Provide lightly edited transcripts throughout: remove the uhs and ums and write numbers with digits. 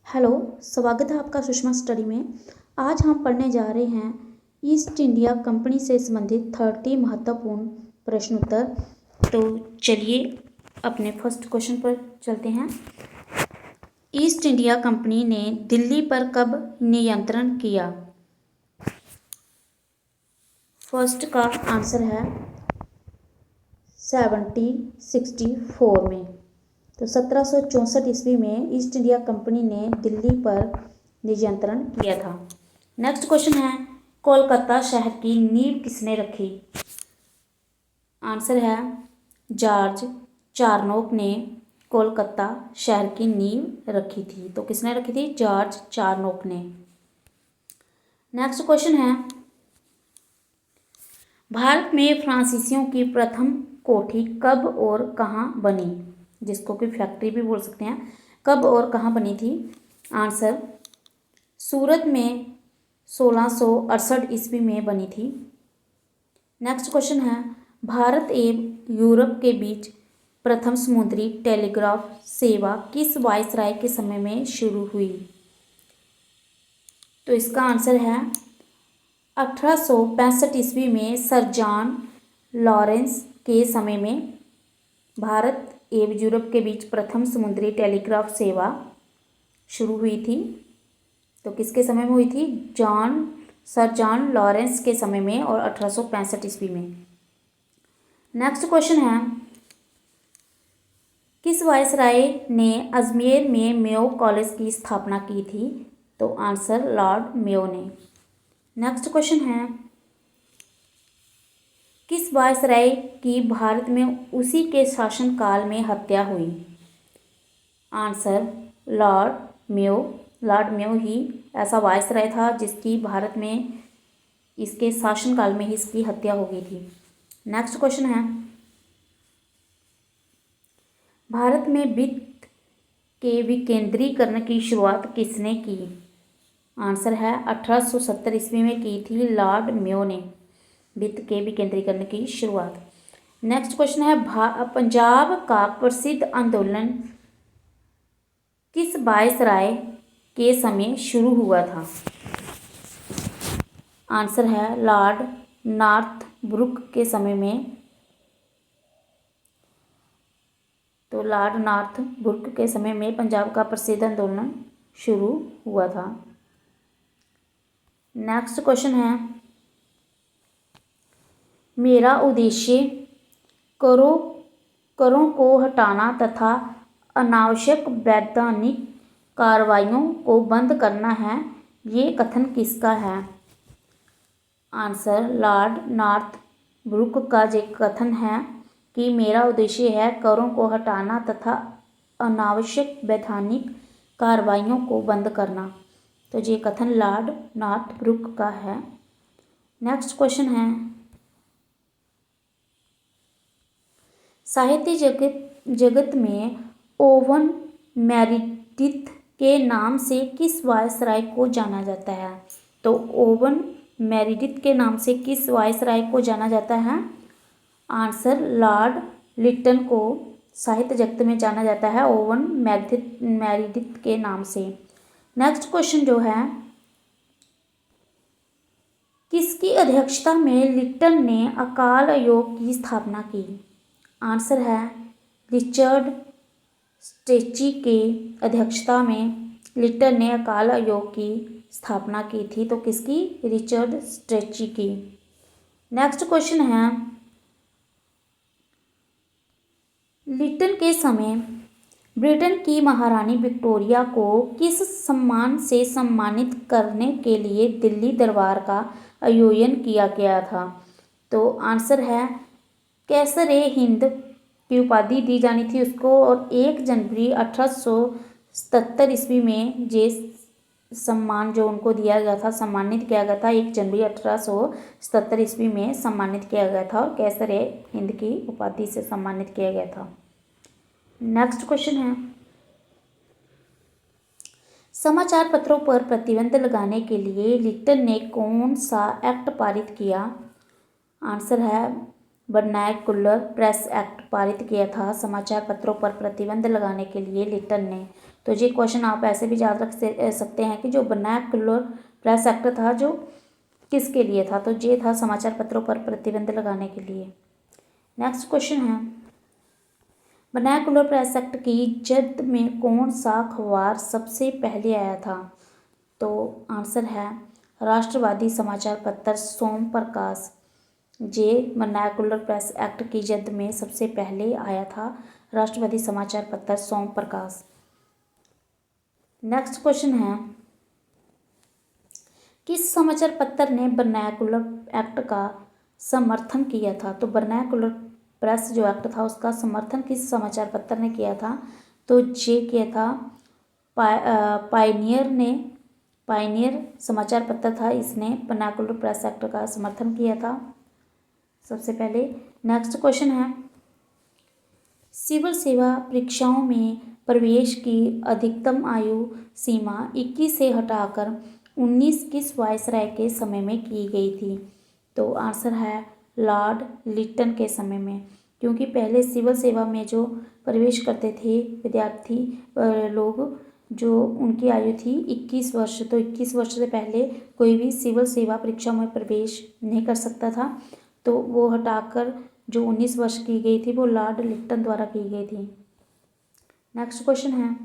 Hello, स्वागत है आपका सुषमा स्टडी में। आज हम पढ़ने जा रहे हैं ईस्ट इंडिया कंपनी से संबंधित 30 महत्वपूर्ण प्रश्न उत्तर। तो चलिए अपने फर्स्ट क्वेश्चन पर चलते हैं। ईस्ट इंडिया कंपनी ने दिल्ली पर कब नियंत्रण किया? फर्स्ट का आंसर है 1764 में। तो 1764 ईस्वी में ईस्ट इंडिया कंपनी ने दिल्ली पर नियंत्रण किया था। नेक्स्ट क्वेश्चन है, कोलकाता शहर की नींव किसने रखी? आंसर है जॉर्ज चारनोक ने कोलकाता शहर की नींव रखी थी। तो किसने रखी थी? जॉर्ज चारनोक ने। नेक्स्ट क्वेश्चन है, भारत में फ्रांसीसियों की प्रथम कोठी कब और कहाँ बनी? जिसको कि फैक्ट्री भी बोल सकते हैं। कब और कहाँ बनी थी? आंसर सूरत में 1668 ईस्वी में बनी थी। नेक्स्ट क्वेश्चन है, भारत एवं यूरोप के बीच प्रथम समुद्री टेलीग्राफ सेवा किस वायसराय के समय में शुरू हुई? तो इसका आंसर है 1865 ईस्वी में सर जॉन लॉरेंस के समय में भारत एवं यूरोप के बीच प्रथम समुद्री टेलीग्राफ सेवा शुरू हुई थी। तो किसके समय में हुई थी? सर जॉन लॉरेंस के समय में और 1865 ईस्वी में। नेक्स्ट क्वेश्चन है, किस वायसराय ने अजमेर में मेयो कॉलेज की स्थापना की थी? तो आंसर लॉर्ड मेयो ने। नेक्स्ट क्वेश्चन है, किस वायसराय की भारत में उसी के शासनकाल में हत्या हुई? आंसर लॉर्ड मेयो ही ऐसा वायसराय था जिसकी भारत में इसके शासनकाल में ही इसकी हत्या हो गई थी। नेक्स्ट क्वेश्चन है, भारत में वित्त के विकेंद्रीकरण की शुरुआत किसने की? आंसर है 1870 ईस्वी में की थी लॉर्ड मेयो ने वित्त के विकेंद्रीकरण की शुरुआत। नेक्स्ट क्वेश्चन है, पंजाब का प्रसिद्ध आंदोलन किस वायसराय के समय शुरू हुआ था? आंसर है लॉर्ड नॉर्थब्रुक के समय में। तो लॉर्ड नॉर्थब्रुक के समय में पंजाब का प्रसिद्ध आंदोलन शुरू हुआ था। नेक्स्ट क्वेश्चन है, मेरा उद्देश्य करों को हटाना तथा अनावश्यक वैधानिक कार्रवाइयों को बंद करना है, ये कथन किसका है? आंसर लॉर्ड नॉर्थब्रुक का ये कथन है कि मेरा उद्देश्य है करों को हटाना तथा अनावश्यक वैधानिक कार्रवाइयों को बंद करना। तो ये कथन लॉर्ड नॉर्थब्रुक का है। नेक्स्ट क्वेश्चन है, साहित्य जगत में ओवन मेरिडिथ के नाम से किस वायसराय को जाना जाता है? तो ओवन मेरिडिथ के नाम से किस वायसराय को जाना जाता है? आंसर लॉर्ड लिटन को साहित्य जगत में जाना जाता है ओवन मेरिडिथ के नाम से। नेक्स्ट क्वेश्चन जो है, किसकी अध्यक्षता में लिटन ने अकाल आयोग की स्थापना की? आंसर है रिचर्ड स्ट्रेची के अध्यक्षता में लिटन ने अकाल आयोग की स्थापना की थी। तो किसकी? रिचर्ड स्ट्रेची की। नेक्स्ट क्वेश्चन है, लिटन के समय ब्रिटेन की महारानी विक्टोरिया को किस सम्मान से सम्मानित करने के लिए दिल्ली दरबार का आयोजन किया गया था? तो आंसर है कैसरे हिंद की उपाधि दी जानी थी उसको। और 1 जनवरी 1877 ईस्वी में ये सम्मान जो उनको दिया गया था, सम्मानित किया गया था, 1 जनवरी 1877 ईस्वी में सम्मानित किया गया था और कैसरे हिंद की उपाधि से सम्मानित किया गया था। नेक्स्ट क्वेश्चन है, समाचार पत्रों पर प्रतिबंध लगाने के लिए लिटन ने कौन सा एक्ट पारित किया? आंसर है वर्नैकुलर प्रेस एक्ट पारित किया था समाचार पत्रों पर प्रतिबंध लगाने के लिए लिटन ने? तो ये क्वेश्चन आप ऐसे भी याद रख सकते हैं कि जो वर्नैकुलर प्रेस एक्ट था जो किसके लिए था? तो ये था समाचार पत्रों पर प्रतिबंध लगाने के लिए। नेक्स्ट क्वेश्चन है, वर्नैकुलर प्रेस एक्ट की जद में कौन सा अखबार सबसे पहले आया था? तो आंसर है राष्ट्रवादी समाचार पत्र सोम प्रकाश। जे वर्नैकुलर प्रेस एक्ट की जद में सबसे पहले आया था राष्ट्रवादी समाचार पत्र सोम प्रकाश। नेक्स्ट क्वेश्चन है, किस समाचार पत्र ने वर्नैकुलर एक्ट का समर्थन किया था? तो वर्नैकुलर प्रेस जो एक्ट था उसका समर्थन किस समाचार पत्र ने किया था? तो ये किया था पायनियर ने। पायनियर समाचार पत्र था, इसने वर्नैकुलर प्रेस एक्ट का समर्थन किया था सबसे पहले। नेक्स्ट क्वेश्चन है, सिविल सेवा परीक्षाओं में प्रवेश की अधिकतम आयु सीमा 21 से हटाकर 19 किस वायसराय के समय में की गई थी? तो आंसर है लॉर्ड लिटन के समय में, क्योंकि पहले सिविल सेवा में जो प्रवेश करते थे विद्यार्थी लोग, जो उनकी आयु थी 21 वर्ष, तो 21 वर्ष से पहले कोई भी सिविल सेवा परीक्षा में प्रवेश नहीं कर सकता था। तो वो हटाकर जो 19 वर्ष की गई थी वो लॉर्ड लिटन द्वारा की गई थी। नेक्स्ट क्वेश्चन है,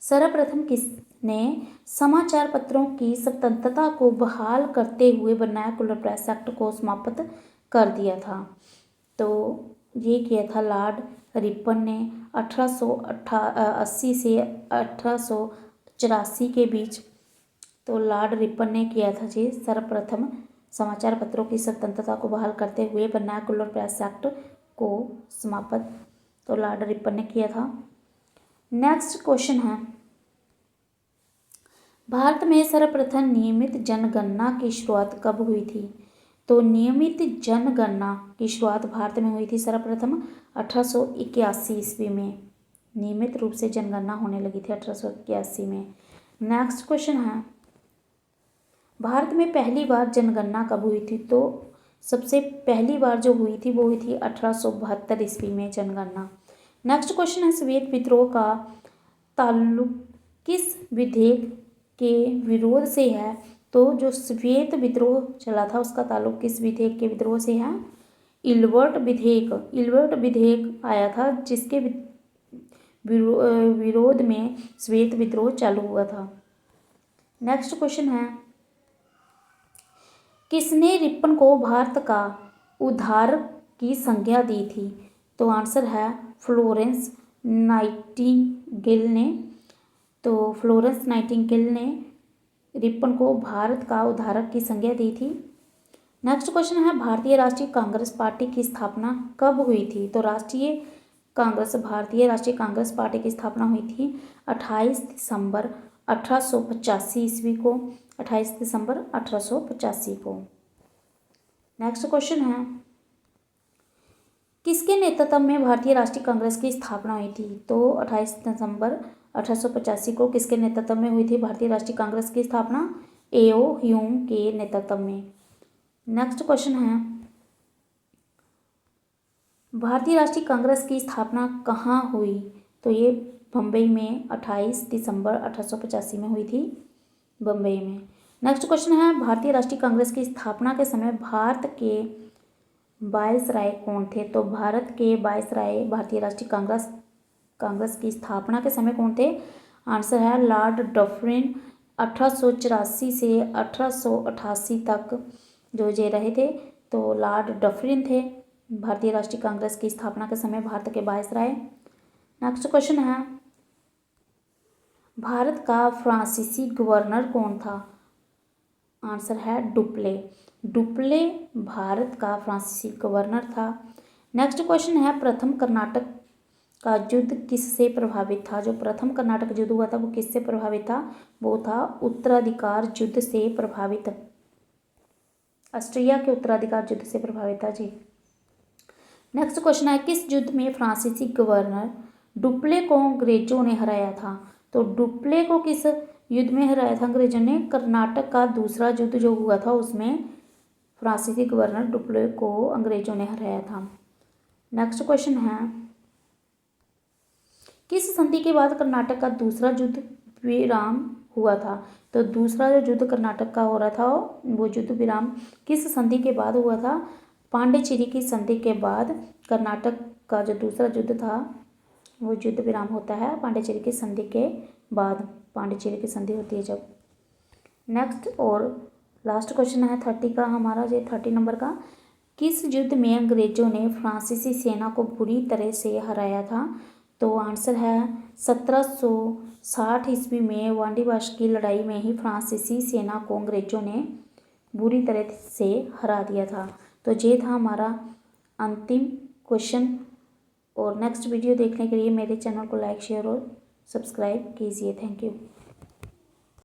सर्वप्रथम किसने समाचार पत्रों की स्वतंत्रता को बहाल करते हुए वर्नैकुलर प्रेस एक्ट को समाप्त कर दिया था? तो ये किया था लॉर्ड रिपन ने 1880 से 1884 के बीच। तो लॉर्ड रिपन ने किया था जी सर्वप्रथम समाचार पत्रों की स्वतंत्रता को बहाल करते हुए वर्नैकुलर प्रेस एक्ट को समाप्त, तो लॉर्ड रिपन ने किया था। नेक्स्ट क्वेश्चन है, भारत में सर्वप्रथम नियमित जनगणना की शुरुआत कब हुई थी? तो नियमित जनगणना की शुरुआत भारत में हुई थी सर्वप्रथम 1881 ईस्वी में। नियमित रूप से जनगणना होने लगी थी 1881 में। नेक्स्ट क्वेश्चन है, भारत में पहली बार जनगणना कब हुई थी? तो सबसे पहली बार जो हुई थी वो हुई थी 1872 ईस्वी में जनगणना। नेक्स्ट क्वेश्चन है, श्वेत विद्रोह का ताल्लुक किस विधेयक के विरोध से है? तो जो श्वेत विद्रोह चला था उसका ताल्लुक किस विधेयक के विद्रोह से है? इल्बर्ट विधेयक। इल्बर्ट विधेयक आया था जिसके विरोध में श्वेत विद्रोह चालू हुआ था। नेक्स्ट क्वेश्चन है, किसने रिपन को भारत का उद्धारक की संज्ञा दी थी? तो आंसर है फ्लोरेंस नाइटिंगेल ने। तो फ्लोरेंस नाइटिंगेल ने रिपन को भारत का उद्धारक की संज्ञा दी थी। नेक्स्ट क्वेश्चन है, भारतीय राष्ट्रीय कांग्रेस पार्टी की स्थापना कब हुई थी? तो भारतीय राष्ट्रीय कांग्रेस पार्टी की स्थापना हुई थी 28 दिसंबर 1885 ईस्वी को। 28 दिसंबर 1885 को। नेक्स्ट क्वेश्चन है, किसके नेतृत्व में भारतीय राष्ट्रीय कांग्रेस की स्थापना हुई थी? तो 28 दिसंबर 1885 को किसके नेतृत्व में हुई थी भारतीय राष्ट्रीय कांग्रेस की स्थापना? एओ ह्यूम के नेतृत्व में। नेक्स्ट क्वेश्चन है, भारतीय राष्ट्रीय कांग्रेस की स्थापना कहाँ हुई? तो ये बम्बई में 28 दिसंबर 1885 में हुई थी, बम्बई में। नेक्स्ट क्वेश्चन है, भारतीय राष्ट्रीय कांग्रेस की स्थापना के समय भारत के वायसराय कौन थे? तो भारत के वायसराय भारतीय राष्ट्रीय कांग्रेस की स्थापना के समय कौन थे? आंसर है लॉर्ड डफरिन। 1884 से 1888 तक जो ये रहे थे, तो लॉर्ड डफरिन थे भारतीय राष्ट्रीय कांग्रेस की स्थापना के समय भारत के वायसराय। नेक्स्ट क्वेश्चन है, भारत का फ्रांसीसी गवर्नर कौन था? आंसर है डुप्ले। डुप्ले भारत का फ्रांसीसी गवर्नर था। नेक्स्ट क्वेश्चन है, प्रथम कर्नाटक का युद्ध किससे प्रभावित था? जो प्रथम कर्नाटक युद्ध हुआ था वो किससे प्रभावित था? वो था उत्तराधिकार युद्ध से प्रभावित, ऑस्ट्रिया के उत्तराधिकार युद्ध से प्रभावित था जी। नेक्स्ट क्वेश्चन है, किस युद्ध में फ्रांसीसी गवर्नर डुप्ले को अंग्रेजों ने हराया था? तो डुप्ले को किस युद्ध में हराया था अंग्रेजों ने? कर्नाटक का दूसरा युद्ध जो हुआ था उसमें फ्रांसीसी गवर्नर डुप्ले को अंग्रेजों ने हराया था। नेक्स्ट क्वेश्चन है, किस संधि के बाद कर्नाटक का दूसरा युद्ध विराम हुआ था? तो दूसरा जो युद्ध कर्नाटक का हो रहा था वो युद्ध विराम किस संधि के बाद हुआ था? पांडिचेरी की संधि के बाद कर्नाटक का जो दूसरा युद्ध था वो युद्ध विराम होता है पांडिचेरी की संधि के बाद। पांडिचेरी की संधि होती है जब। नेक्स्ट और लास्ट क्वेश्चन है 30 का हमारा, ये 30 नंबर का, किस युद्ध में अंग्रेजों ने फ्रांसीसी सेना को बुरी तरह से हराया था? तो आंसर है 1760 ईस्वी में वांडीवाश की लड़ाई में ही फ्रांसीसी सेना को अंग्रेजों ने बुरी तरह से हरा दिया था। तो ये था हमारा अंतिम क्वेश्चन। और नेक्स्ट वीडियो देखने के लिए मेरे चैनल को लाइक शेयर और सब्सक्राइब कीजिए। Thank you.